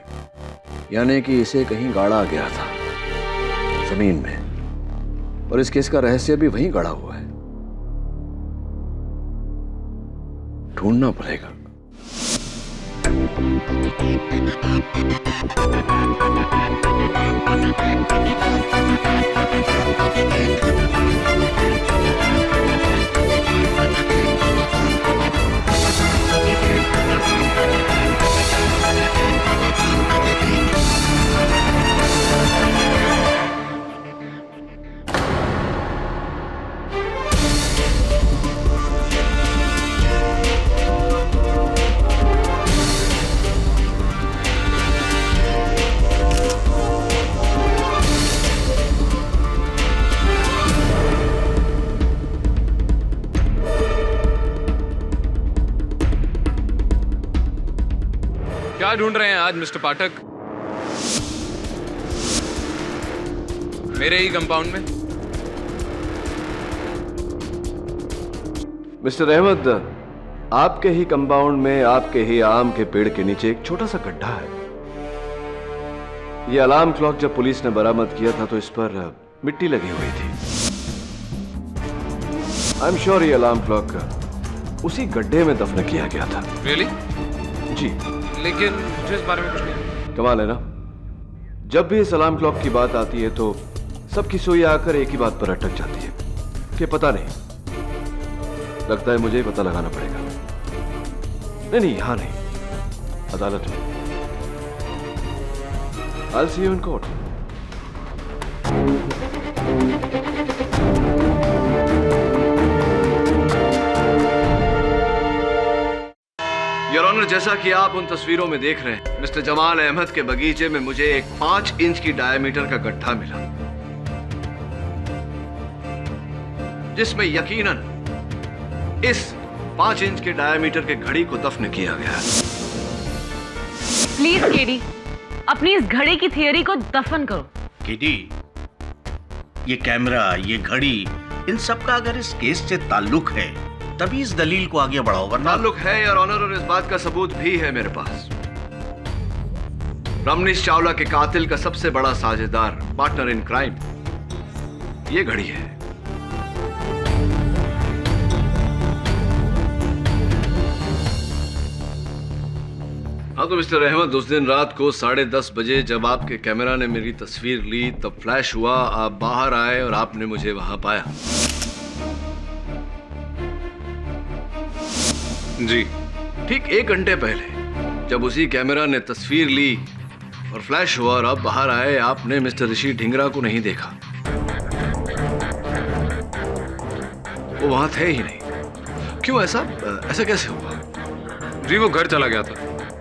[SPEAKER 1] यानी कि इसे कहीं गाड़ा गया था जमीन में, और इस केस का रहस्य भी वहीं गड़ा हुआ है। ढूंढना पड़ेगा।
[SPEAKER 4] क्या ढूंढ रहे हैं आज मिस्टर पाठक? मेरे ही कंपाउंड में?
[SPEAKER 1] मिस्टर अहमद, आपके ही कंपाउंड में, आपके ही आम के पेड़ के नीचे एक छोटा सा गड्ढा है। यह अलार्म क्लॉक जब पुलिस ने बरामद किया था तो इस पर मिट्टी लगी हुई थी। आई एम श्योर ये अलार्म क्लॉक उसी गड्ढे में दफन किया गया था।
[SPEAKER 4] रियली?
[SPEAKER 1] जी।
[SPEAKER 4] लेकिन मुझे इस बारे में कुछ नहीं।
[SPEAKER 1] कमाल है ना, जब भी इस अलार्म क्लॉक की बात आती है तो सबकी सुई आकर एक ही बात पर अटक जाती है कि पता नहीं। लगता है मुझे ही पता लगाना पड़ेगा। नहीं, यहां नहीं, अदालत में। I'll see you in court. Your honour, जैसा कि आप उन तस्वीरों में देख रहे हैं, मिस्टर जमाल अहमद के बगीचे में मुझे एक 5 इंच की डायमीटर का गड्ढा मिला, जिसमें यकीनन इस 5 इंच के डायमीटर के घड़ी को दफन किया गया है।
[SPEAKER 2] प्लीज केडी, अपनी इस घड़ी की थियरी को दफन करो।
[SPEAKER 3] केडी, ये कैमरा, ये घड़ी, इन सब का अगर इस केस से ताल्लुक है तभी इस दलील को आगे बढ़ाओ, वरना
[SPEAKER 1] ताल्लुक है योर ऑनर, और इस बात का सबूत भी है मेरे पास। रमनीश चावला के कातिल का सबसे बड़ा साझेदार, पार्टनर इन क्राइम, ये घड़ी है। हाँ तो मिस्टर अहमद, उस दिन रात को 10:30 बजे जब आपके कैमरा ने मेरी तस्वीर ली, तब फ्लैश हुआ, आप बाहर आए और आपने मुझे वहां पाया।
[SPEAKER 4] जी।
[SPEAKER 1] ठीक 1 घंटे पहले जब उसी कैमरा ने तस्वीर ली और फ्लैश हुआ और आप बाहर आए, आपने मिस्टर ऋषि ढींगरा को नहीं देखा। वो वहां थे ही नहीं। क्यों? ऐसा कैसे हुआ?
[SPEAKER 4] जी, वो घर चला गया था।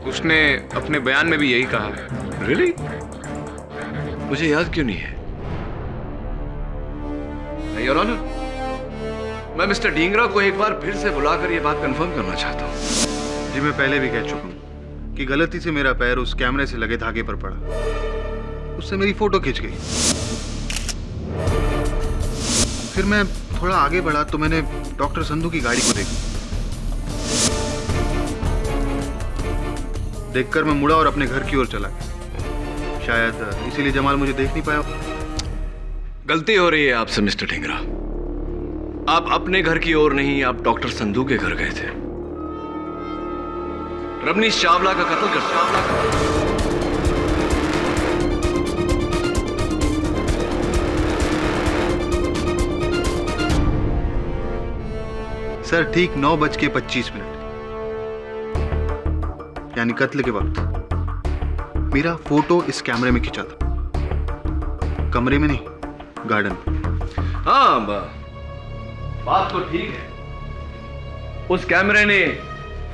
[SPEAKER 4] उसने अपने बयान में भी यही कहा है।
[SPEAKER 1] रियली? मुझे याद क्यों नहीं है? योर ऑनर, मैं मिस्टर ढींगरा को एक बार फिर से बुलाकर यह बात कंफर्म करना चाहता हूं।
[SPEAKER 6] जी, मैं पहले भी कह चुका हूँ कि गलती से मेरा पैर उस कैमरे से लगे धागे पर पड़ा, उससे मेरी फोटो खिंच गई। फिर मैं थोड़ा आगे बढ़ा तो मैंने डॉक्टर संधू की गाड़ी को देखा। देखकर मैं मुड़ा और अपने घर की ओर चला गया। शायद इसीलिए जमाल मुझे देख नहीं पाया।
[SPEAKER 1] गलती हो रही है आपसे मिस्टर ढींगरा। आप अपने घर की ओर नहीं, आप डॉक्टर संधू के घर गए थे। रमनीश चावला का कत्ल कर
[SPEAKER 6] सर, ठीक 9:25 यानी कत्ल के वक्त मेरा फोटो इस कैमरे में खिंचा था। कमरे में नहीं, गार्डन में।
[SPEAKER 1] हाँ, बात तो ठीक है। उस कैमरे ने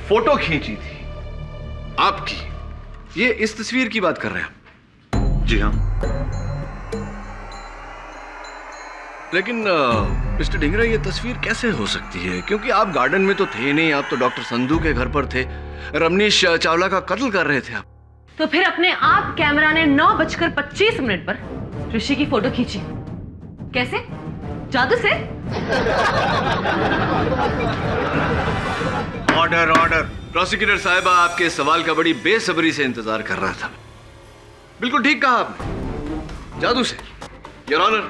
[SPEAKER 1] फोटो खींची थी आपकी। ये इस तस्वीर की बात कर रहे हैं?
[SPEAKER 6] जी हाँ।
[SPEAKER 1] लेकिन मिस्टर ढींगरा, ये तस्वीर कैसे हो सकती है? क्योंकि आप गार्डन में तो थे नहीं, आप तो डॉक्टर संधू के घर पर थे, रमनीश चावला का कत्ल कर रहे थे आप।
[SPEAKER 2] तो फिर अपने आप कैमरा ने 9:25 पर ऋषि की फोटो खींची। कैसे? जादू से?
[SPEAKER 3] Order, order.
[SPEAKER 1] प्रोसिक्यूटर साहिबा, आपके सवाल का बड़ी बेसब्री से इंतजार कर रहा था। बिल्कुल ठीक कहा आपने, जादू से। योर ऑनर,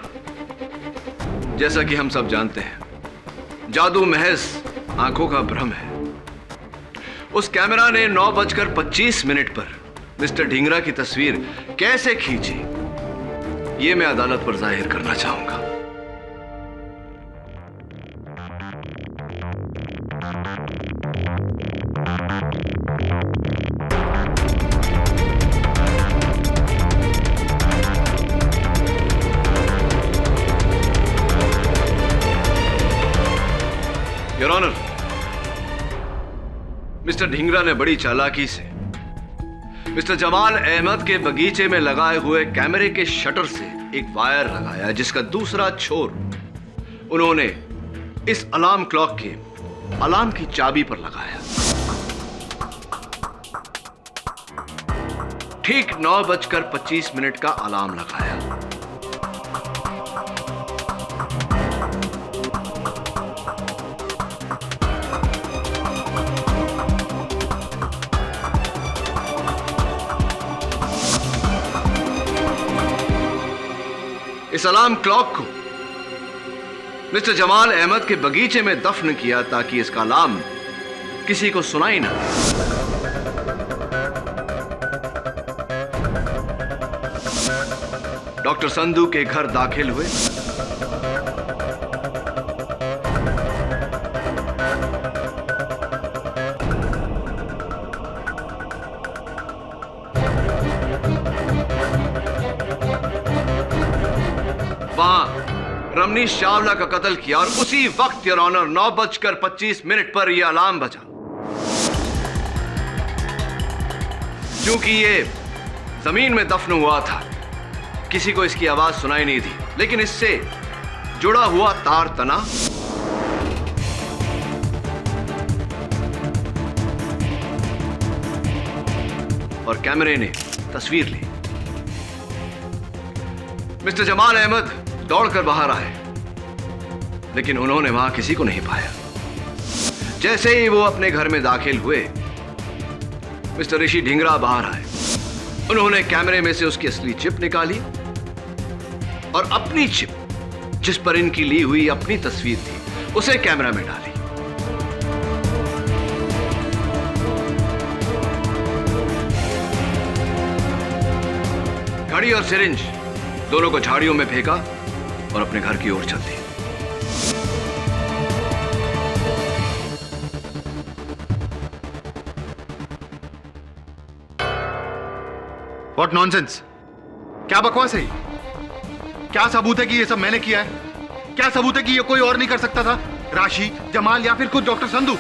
[SPEAKER 1] जैसा कि हम सब जानते हैं, जादू महज आंखों का भ्रम है। उस कैमरा ने 9:25 पर मिस्टर ढींगरा की तस्वीर कैसे खींची, यह मैं अदालत पर जाहिर करना चाहूंगा। योर ऑनर, मिस्टर ढींगरा ने बड़ी चालाकी से मिस्टर जमाल अहमद के बगीचे में लगाए हुए कैमरे के शटर से एक वायर लगाया, जिसका दूसरा छोर उन्होंने इस अलार्म क्लॉक के अलार्म की चाबी पर लगाया। ठीक 9:25 का अलार्म लगाया। इस अलार्म क्लॉक को मिस्टर जमाल अहमद के बगीचे में दफन किया ताकि इसका अलार्म किसी को सुनाई ना दे। डॉक्टर संधू के घर दाखिल हुए। रमनीश चावला का कत्ल किया और उसी वक्त योर ऑनर 9:25 पर यह अलार्म बजा। क्योंकि ये जमीन में दफन हुआ था, किसी को इसकी आवाज सुनाई नहीं थी, लेकिन इससे जुड़ा हुआ तार तना और कैमरे ने तस्वीर ली। मिस्टर जमाल अहमद दौड़कर बाहर आए, लेकिन उन्होंने वहां किसी को नहीं पाया। जैसे ही वो अपने घर में दाखिल हुए, मिस्टर ऋषि ढींगरा बाहर आए। उन्होंने कैमरे में से उसकी असली चिप निकाली और अपनी चिप, जिस पर इनकी ली हुई अपनी तस्वीर थी, उसे कैमरा में डाली। घड़ी और सिरिंज दोनों को झाड़ियों में फेंका और अपने घर की ओर चल दी।
[SPEAKER 6] What nonsense? क्या बकवास है? क्या सबूत है कि ये सब मैंने किया है? क्या सबूत है कि ये कोई और नहीं कर सकता था? राशि, जमाल या फिर खुद डॉक्टर संधू?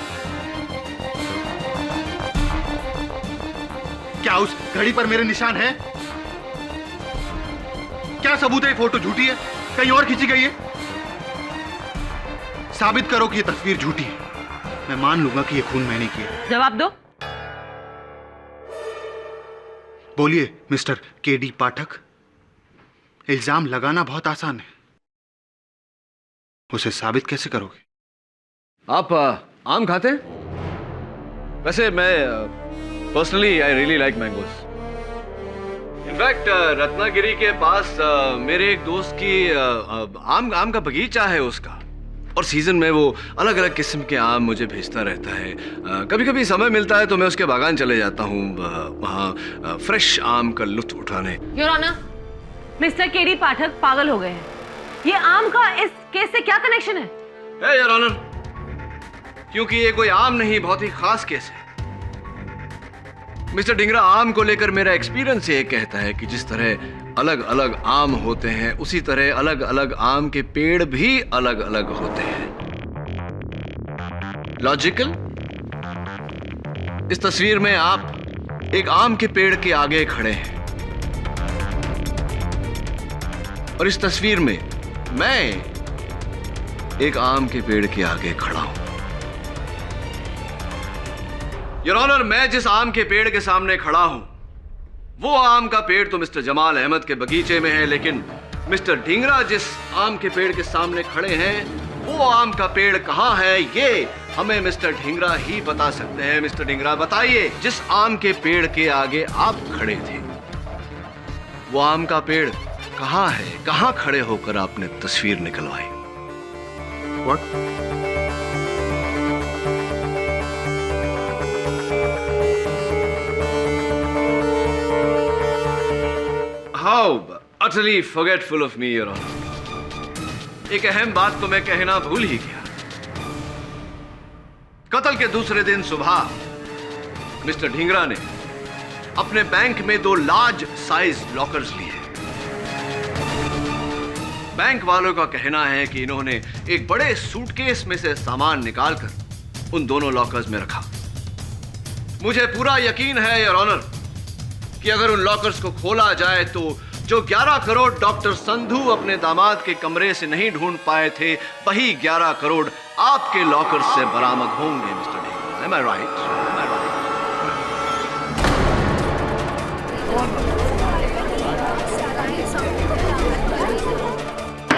[SPEAKER 6] क्या उस घड़ी पर मेरे निशान हैं? क्या सबूत है ये फोटो झूठी है? कहीं और खींची गई है? साबित करो कि ये तस्वीर झूठी है। मैं मान लूंगा कि ये खून मैंने किया।
[SPEAKER 2] जवाब दो।
[SPEAKER 6] बोलिए मिस्टर केडी पाठक। इल्जाम लगाना बहुत आसान है, उसे साबित कैसे करोगे?
[SPEAKER 1] आप आम खाते हैं? वैसे मैं personally I really like mangoes. In fact Ratnagiri के पास मेरे एक दोस्त की आम का बगीचा है उसका, और सीजन में वो अलग अलग किस्म के आम मुझे भेजता रहता है। कभी कभी समय मिलता है तो मैं उसके बागान चले जाता हूँ वहाँ फ्रेश आम का लुत्फ उठाने।
[SPEAKER 2] योर ऑनर, मिस्टर केडी पाठक पागल हो गए हैं। ये आम का इस केस से क्या कनेक्शन है?
[SPEAKER 1] योर ऑनर, क्योंकि ये कोई आम नहीं, बहुत ही खास केस है। मिस्टर ढींगरा, आम को लेकर मेरा एक्सपीरियंस ये कहता है कि जिस तरह अलग अलग आम होते हैं, उसी तरह अलग अलग आम के पेड़ भी अलग अलग होते हैं। लॉजिकल? इस तस्वीर में आप एक आम के पेड़ के आगे खड़े हैं और इस तस्वीर में मैं एक आम के पेड़ के आगे खड़ा हूं। योर ऑनर, मैं जिस आम के पेड़ के सामने खड़ा हूं, वो आम का पेड़ तो मिस्टर जमाल अहमद के बगीचे में है, लेकिन मिस्टर ढींगरा जिस आम के पेड़ के सामने खड़े हैं, वो आम का पेड़ कहां है, ये हमें मिस्टर ढींगरा ही बता सकते हैं। मिस्टर ढींगरा, बताइए, जिस आम के पेड़ के आगे आप खड़े थे, वो आम का पेड़ कहां है? कहां खड़े होकर आपने तस्वीर निकलवाई?
[SPEAKER 6] What?
[SPEAKER 1] How utterly forgetful of me, Your Honor. एक अहम बात तो मैं कहना भूल ही गया। कत्ल के दूसरे दिन सुबह मिस्टर ढींगरा ने अपने बैंक में 2 लार्ज साइज लॉकर्स लिए। बैंक वालों का कहना है कि इन्होंने एक बड़े सूटकेस में से सामान निकालकर उन दोनों लॉकर्स में रखा। मुझे पूरा यकीन है, योर ऑनर, कि अगर उन लॉकर्स को खोला जाए तो जो 11 करोड़ डॉक्टर संधू अपने दामाद के कमरे से नहीं ढूंढ पाए थे, वही 11 करोड़ आपके लॉकर्स से बरामद होंगे। Mister Dhingra, am I right? Am I right?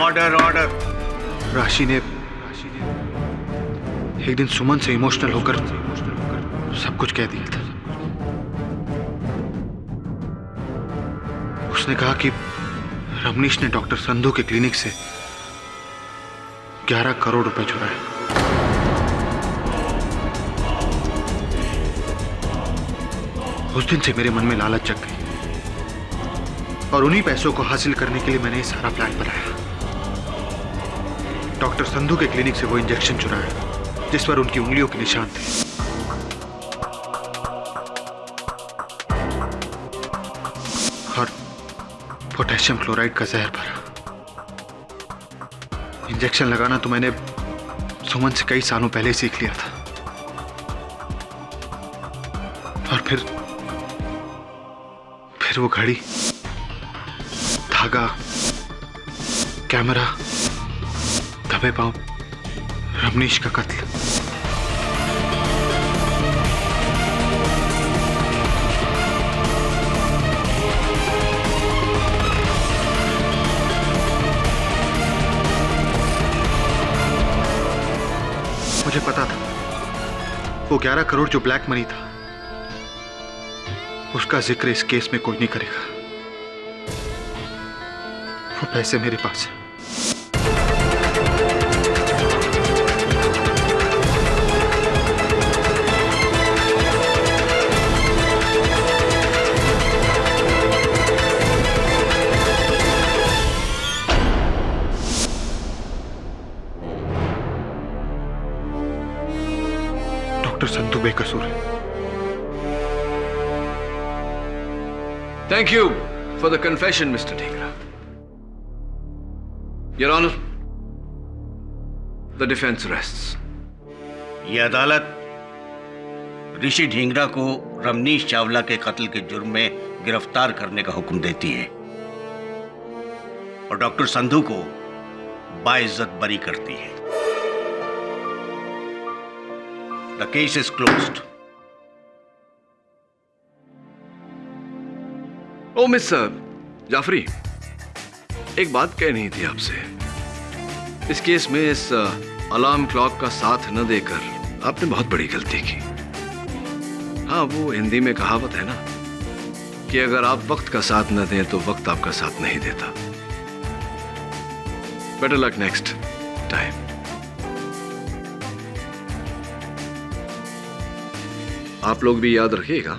[SPEAKER 3] Order order.
[SPEAKER 6] राशि ने एक दिन सुमन से इमोशनल होकर सब कुछ कह दिया था। उसने कहा कि रमनीश ने डॉक्टर संधू के क्लिनिक से 11 करोड़ रुपए चुराए। उस दिन से मेरे मन में लालच जग गई और उन्हीं पैसों को हासिल करने के लिए मैंने ये सारा प्लान बनाया। डॉक्टर संधू के क्लिनिक से वो इंजेक्शन चुराया जिस पर उनकी उंगलियों के निशान थे। और पोटेशियम क्लोराइड का जहर भरा। इंजेक्शन लगाना तो मैंने सुमन से कई सालों पहले सीख लिया था। और फिर वो घड़ी, धागा, कैमरा, दबे पांव, रमनीश का कत्ल। मुझे पता था वो 11 करोड़ जो ब्लैक मनी था उसका जिक्र इस केस में कोई नहीं करेगा। वो पैसे मेरे पास है। डॉक्टर संधू बेकसूर है।
[SPEAKER 1] Thank you for the confession, Mr. Dhingra. Your Honor, the defense rests.
[SPEAKER 3] ये अदालत ऋषि ढींगरा को रमनीश चावला के कत्ल के जुर्म में गिरफ्तार करने का हुक्म देती है और डॉक्टर संधू को बाइज्जत बरी करती है। The case is closed.
[SPEAKER 1] ओ मिस्टर जाफरी, एक बात कहनी थी आपसे। इस केस में इस अलार्म क्लॉक का साथ न देकर आपने बहुत बड़ी गलती की। हाँ, वो हिंदी में कहावत है ना कि अगर आप वक्त का साथ न दें तो वक्त आपका साथ नहीं देता। Better luck next time. आप लोग भी याद रखिएगा